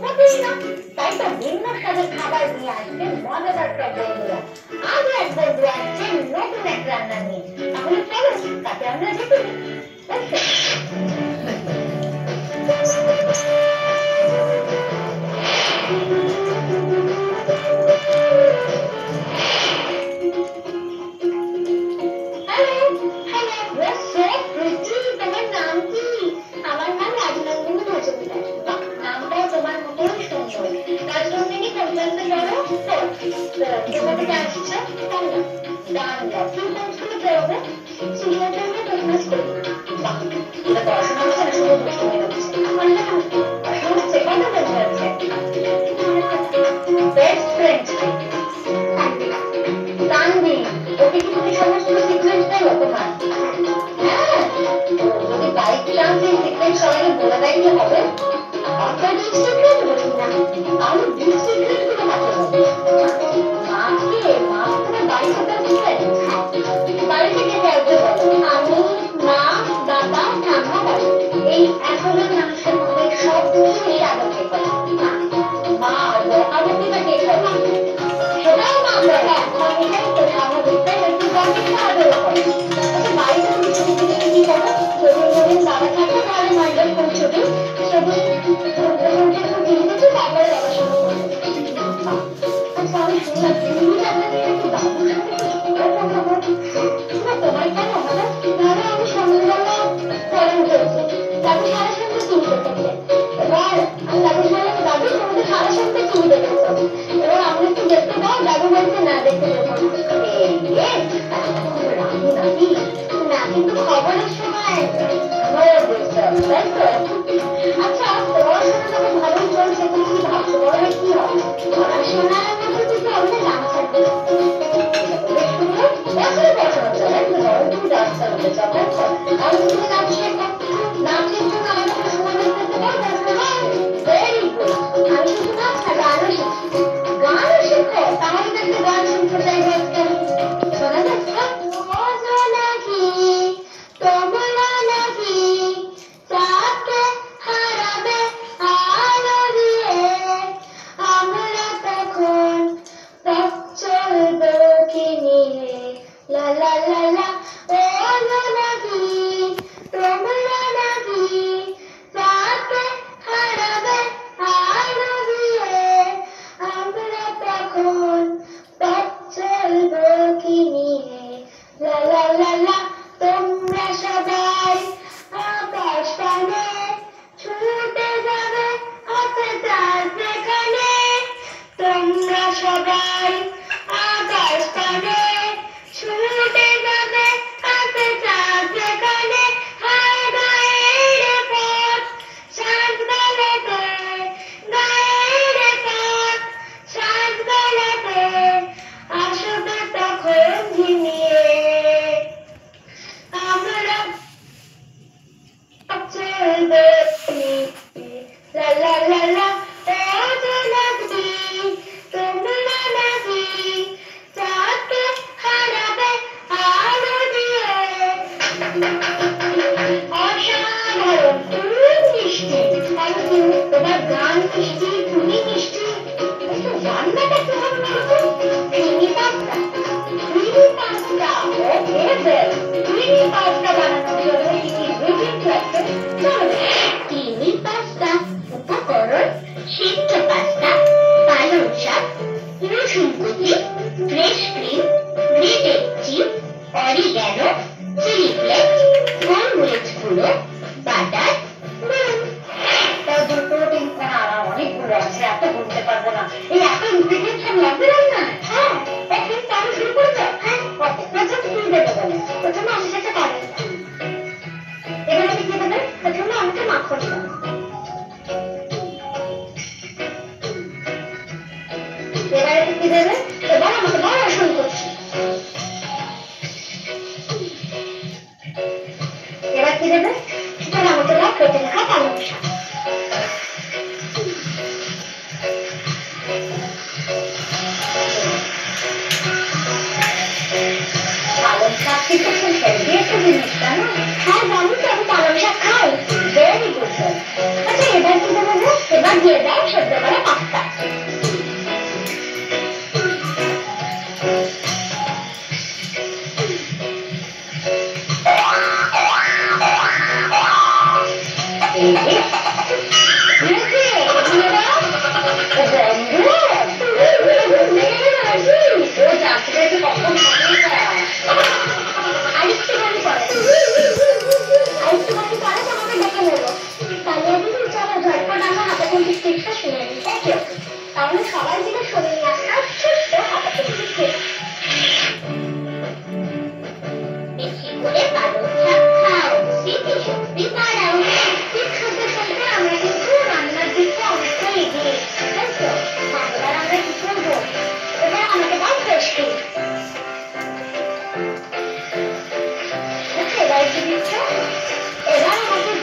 মোটেই না। তাই তো ভিন্ন স্বাদের খাবার নিয়ে আসবে মজাদার সব বন্ধুরা। আজ এক বন্ধু আসছে নতুন এক রান্না নিয়ে। তাহলে চলো তাকে আমরা দেখে নিই।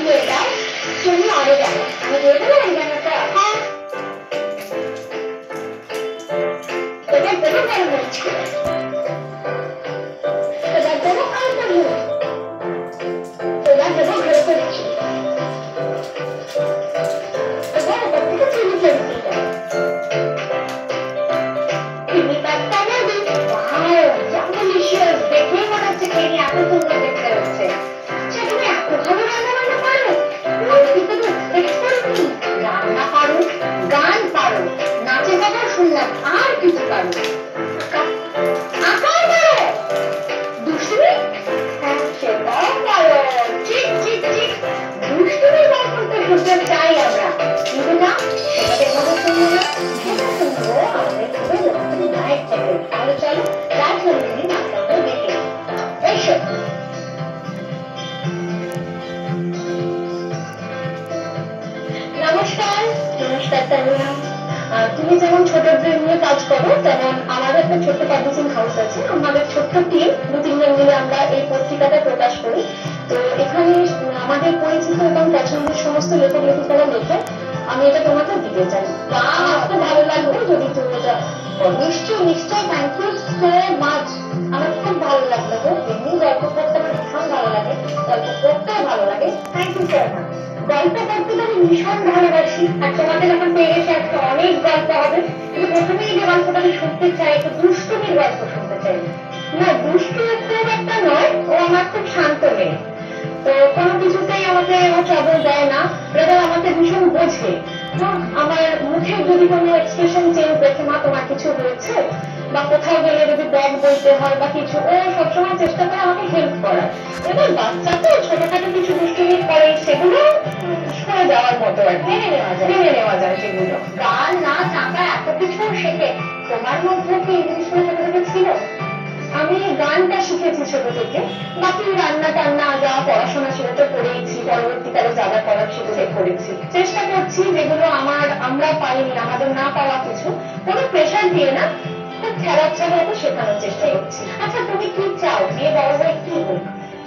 দিয়ে দাও, তুমি অরে যাবো, আমি দিয়ে দেবো অরিগানোটা। হ্যাঁ, এবার দেবো গোলমরিচ গুঁড়ো, এবার দেবো কাঁচা গুঁড়ো, এবার দেবো গুঁড়ো করে চিনি, এবার ওপর থেকে চিনি ফ্লেক্স দিয়ে দেবো। চিনি পাতা নেবে, ওয়াও জাম ডিলিশিয়াস, দেখেই মনে হচ্ছে খেয়ে এত সুন্দর দেখতে হচ্ছে। আচ্ছা তুমি এত ভালো রান্না বান্না পারো? কিন্তু তো এক্সপার্ট নেই, রান্না পারো, গান পারো, নাচে কথা শুনলাম, আর কিছু পারো? আঁকাও পারো? দুষ্টুমি? হ্যাঁ সেটাও পারো, ঠিক ঠিক ঠিক, দুষ্টুমি গল্প তো শুনতে চাই আমরা, কিন্তু না সেটাদের মতো শুনবো না, সেটা শুনবো আমাদের খুবই লক্ষ্মী নায়ক থেকে। তাহলে চলো রাজনন্দিনী নাটকটা দেখে এসো। নমস্কার। নমস্কার তানিয়া। তুমি যেমন ছোটদের নিয়ে কাজ করো, তেমন আমাদের একটা ছোট্ট পাবলিশিং হাউস আছে, আমাদের ছোট্ট টিম, দু তিনজন মিলে আমরা এই পত্রিকাটা প্রকাশ করি। তো এখানে আমাদের পরিচিত এবং পছন্দের সমস্ত লেখক লেখিকারা লেখে, আমি এটা তোমাকে দিতে চাই। আমার খুব ভালো লাগবে যদি তুমি এটা করো। নিশ্চয়ই নিশ্চয়ই, থ্যাংক ইউ সো মাচ। আমার খুব ভালো লাগলো গো, এমনি গল্প করতে আমার ভীষণ ভালো লাগে, গল্প করতেও ভালো লাগে। Thank you so much. গল্প করতে তো আমি ভীষণ ভালোবাসি, আর তোমাকে যখন পেয়ে গেছি আজকে অনেক গল্প হবে, কিন্তু প্রথমেই যে গল্পটা আমি শুনতে চাই, একটু দুষ্টুমির গল্প শুনতে চাই। না দুষ্টু খুব একটা নয়, ও আমার খুব শান্ত মেয়ে, তো কোনো কিছুতেই আমাকে ও ট্রাবল দেয় না, এবার আমাকে ভীষণ বোঝে। আমার মুখে যদি কোনো এক্সপ্রেশন চেঞ্জ দেখে, মা তোমার কিছু হয়েছে, বা কোথাও গেলে যদি ব্যাগ বলতে হয় বা কিছু, ও সবসময় চেষ্টা করে আমাকে হেল্প করার। এবার বাচ্চা তো ছোটখাটো কিছু দুষ্টুমি করে, সেগুলো সরে যাওয়ার মতো আর মেনে নেওয়া যায় সেগুলো। গান নাচ আঁকা এত কিছু শেখে, তোমার মধ্যে কি এই জিনিসগুলো ছোট থেকে ছিল? আমি গানটা শিখেছি ছোট থেকে, বাকি রান্না টান্না যা পড়াশোনা ছিল তো করেইছি, পরবর্তীকালে যা যা করার সেগুলো করেছি। চেষ্টা করছি যেগুলো আমরা পাইনি, আমাদের না পাওয়া কিছু, কোনো প্রেশার দিয়ে না, খুব খেলার ছলে শেখানোর চেষ্টা করছি। আচ্ছা তুমি কি চাও মেয়ে বড় হয়ে কি হোক?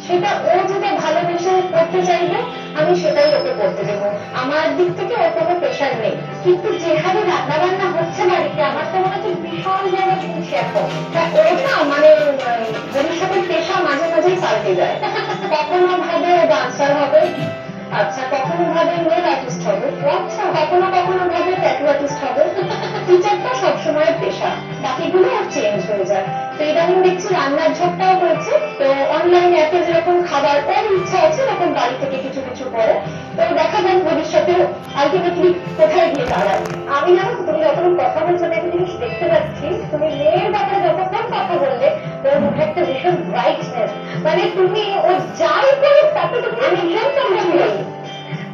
সেটা ও যেটা ভালোবেসে করতে চাইবে আমি সেটাই ওকে করতে দেবো, আমার দিক থেকে ওর কোনো প্রেশার নেই। কিন্তু যে হারে রান্না বান্না হচ্ছে বাড়িতে, আমার তো মনে হচ্ছে ভীষণ যেন শুনছি এখন। ওর না মানে ভবিষ্যতের পেশা মাঝে মাঝেই পাল্টে যায়। কখনো ভাবে ও ডান্সার হবে, আচ্ছা কখনো ভাবে নেল আর্টিস্ট হবে, আচ্ছা কখনো কখনো ভাবে ট্যাটু আর্টিস্ট হবে। টিচারটা সবসময় পেশা, বাকিগুলো আর চেঞ্জ হয়ে যায়। তো ইদানিং দেখছি রান্নার ঝোঁকটাও হয়েছে, তো অনলাইন অ্যাপে যেরকম খাবার ওর ইচ্ছা আছে, এরকম বাড়ি থেকে কিছু কিছু করে, তো দেখা যাক ভবিষ্যতে আলটিমেটলি কোথায় গিয়ে দাঁড়ায়। আমি জানো তুমি যখন কথা বলছো একটা জিনিস দেখতে পাচ্ছি, তুমি মেয়ের ব্যাপারে যতক্ষণ কথা বললে তোর মুখে একটা ভীষণ ব্রাইটনেস, মানে তুমি ও যাই করুক তাতে তুমি ভীষণ নেই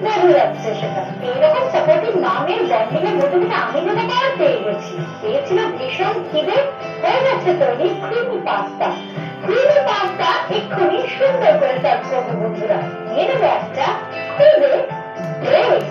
বোঝা যাচ্ছে সেটা। এইরকম সাপোর্টিভ নামের বন্ডিং এর মধ্যে থেকে আমি যেটা পাওয়ার পেয়ে গেছি, পেয়েছিল ভীষণ খিদে, হয়ে গেছে তৈরি ক্রিমি পাস্তা। ক্রিমি পাস্তা এক্ষুনি সুন্দর করে সার্ভ করবো বন্ধুরা, নিয়ে নেবে একটা খিদে ব্রেক।